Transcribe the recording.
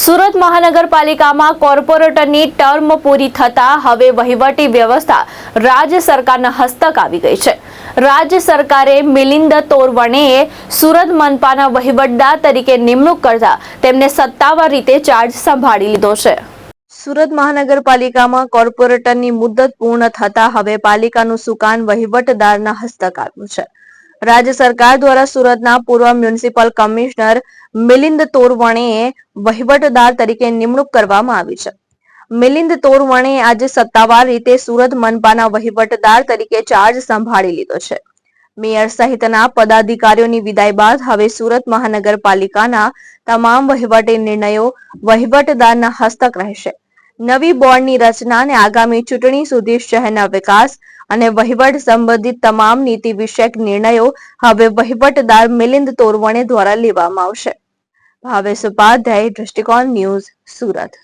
સુરત મહાનગરપાલિકામાં કોર્પોરેટરની ટર્મ પૂરી થતા હવે વહીવટી વ્યવસ્થા રાજ્ય ચાર્જ હસ્તક આવી ગઈ છે. રાજ્ય સરકારે મિલિંદ તોરવણેએ સુરત મનપાના વહીવટદાર તરીકે નિમણૂક કરતા તેમને સત્તાવાર રીતે ચાર્જ સંભાળી લીધો છે. સુરત મહાનગરપાલિકામાં કોર્પોરેટરની મુદત પૂર્ણ થતા હવે પાલિકાનું સુકાન વહીવટદારના હસ્તક આવ્યું છે. રાજ્ય સરકાર દ્વારા સુરતના પૂર્વ મ્યુનિસિપલ કમિશનર મિલિંદ તોરવણેએ વહીવટદાર તરીકે નિમણૂક કરવામાં આવી છે. મિલિંદ તોરવણેએ આજે સત્તાવાર રીતે સુરત મનપાના વહીવટદાર તરીકે ચાર્જ સંભાળી લીધો છે. મેયર સહિતના પદાધિકારીઓની વિદાય બાદ હવે સુરત મહાનગરપાલિકાના તમામ વહીવટી નિર્ણયો વહીવટદારના હસ્તક રહેશે. નવી બોર્ડની રચના અને આગામી ચૂંટણી સુધી શહેરના વિકાસ અને વહીવટ સંબંધિત તમામ નીતિ વિષયક નિર્ણયો હવે વહીવટદાર મિલિંદ તોરવણે દ્વારા લેવામાં આવશે. ભાવેશ ઉપાધ્યાય, દ્રષ્ટિકોણ ન્યૂઝ, સુરત.